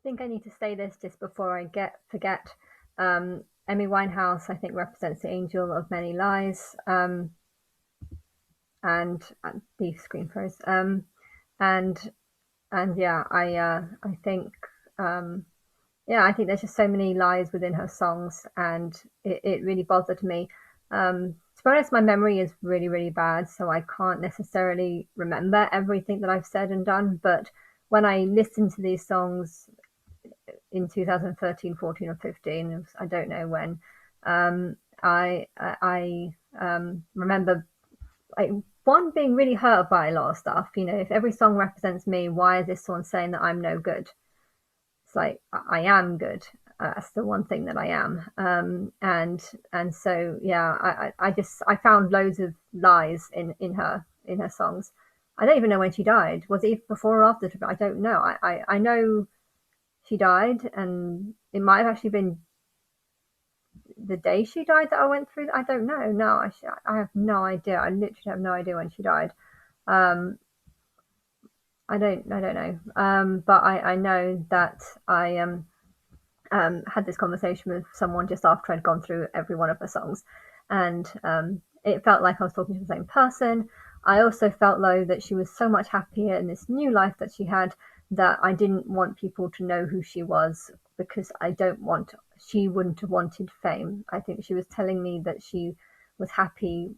think I need to say this just before I forget. Amy Winehouse, I think, represents the angel of many lies, and the screen froze. And yeah, I think yeah, I think there's just so many lies within her songs, and it really bothered me. To be honest, my memory is really bad, so I can't necessarily remember everything that I've said and done. But when I listen to these songs in 2013, 14, or 15. I don't know when. I remember like one being really hurt by a lot of stuff. You know, if every song represents me, why is this one saying that I'm no good? It's like I am good. That's the one thing that I am. And so yeah, I found loads of lies in her songs. I don't even know when she died. Was it before or after? I don't know. I know she died, and it might have actually been the day she died that I went through. I don't know. No, I have no idea. I literally have no idea when she died. Um, I don't know. But I know that I had this conversation with someone just after I'd gone through every one of her songs, and it felt like I was talking to the same person. I also felt though that she was so much happier in this new life that she had, that I didn't want people to know who she was, because I don't want, she wouldn't have wanted fame. I think she was telling me that she was happy.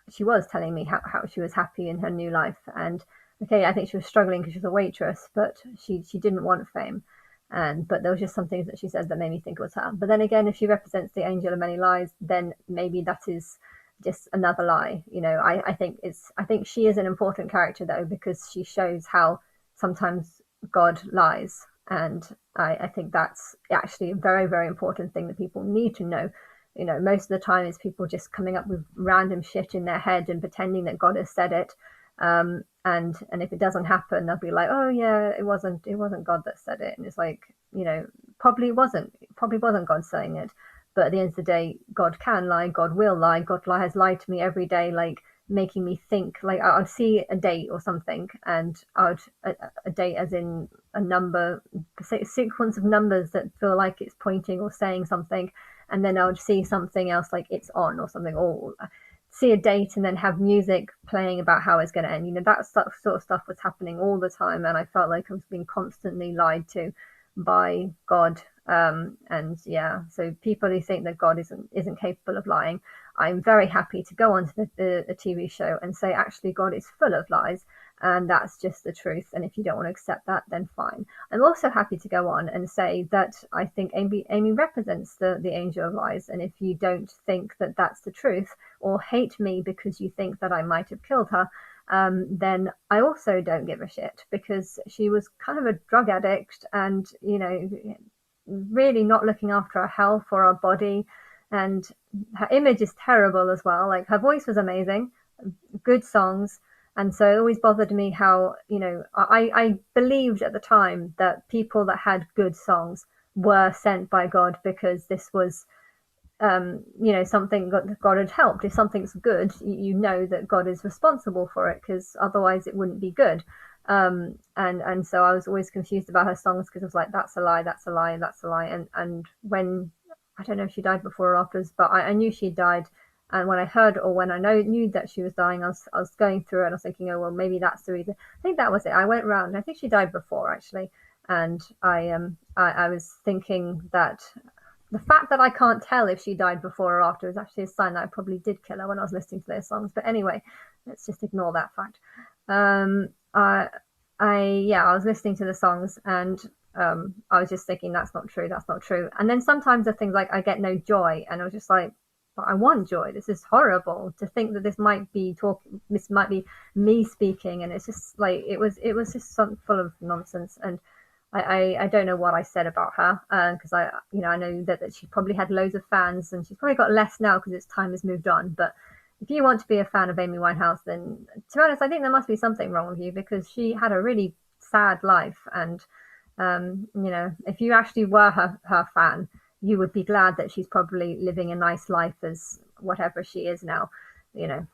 She was telling me how she was happy in her new life. And okay, I think she was struggling because she was a waitress, but she didn't want fame. And but there was just some things that she said that made me think it was her. But then again, if she represents the angel of many lies, then maybe that is just another lie. You know, I think she is an important character though, because she shows how sometimes God lies. And I think that's actually a very important thing that people need to know. You know, most of the time it's people just coming up with random shit in their head and pretending that God has said it. And if it doesn't happen, they'll be like, oh yeah, it wasn't God that said it. And it's like, you know, probably wasn't God saying it. But at the end of the day, God can lie, God will lie, has lied to me every day, like making me think. Like I'd see a date or something, and a date as in a number, a sequence of numbers that feel like it's pointing or saying something, and then I would see something else like it's on or something, or see a date and then have music playing about how it's going to end. You know, that sort of stuff was happening all the time, and I felt like I was being constantly lied to by God. And yeah, so people who think that God isn't capable of lying, I'm very happy to go onto the TV show and say actually God is full of lies, and that's just the truth. And if you don't want to accept that, then fine. I'm also happy to go on and say that I think Amy represents the angel of lies, and if you don't think that that's the truth, or hate me because you think that I might have killed her, then I also don't give a shit, because she was kind of a drug addict, and you know, really not looking after her health or her body, and her image is terrible as well. Like her voice was amazing, good songs. And so it always bothered me how, you know, I believed at the time that people that had good songs were sent by God, because this was, you know, something God had helped. If something's good, you know that God is responsible for it, because otherwise it wouldn't be good. And so I was always confused about her songs, because I was like, that's a lie, that's a lie, that's a lie. And when, I don't know if she died before or afterwards, but I knew she died. And when I heard, or when I knew that she was dying, I was going through it, and I was thinking, oh well, maybe that's the reason. I think that was it. I went around. I think she died before actually, and I was thinking that the fact that I can't tell if she died before or after is actually a sign that I probably did kill her when I was listening to those songs. But anyway, let's just ignore that fact. Um, I yeah, I was listening to the songs, and I was just thinking that's not true, that's not true. And then sometimes the things like I get no joy, and I was just like, but I want joy. This is horrible to think that this might be me speaking, and it's just like it was just some full of nonsense. And I don't know what I said about her, because I know that she probably had loads of fans, and she's probably got less now because its time has moved on. But if you want to be a fan of Amy Winehouse, then to be honest, I think there must be something wrong with you, because she had a really sad life. And you know, if you actually were her fan, you would be glad that she's probably living a nice life as whatever she is now, you know.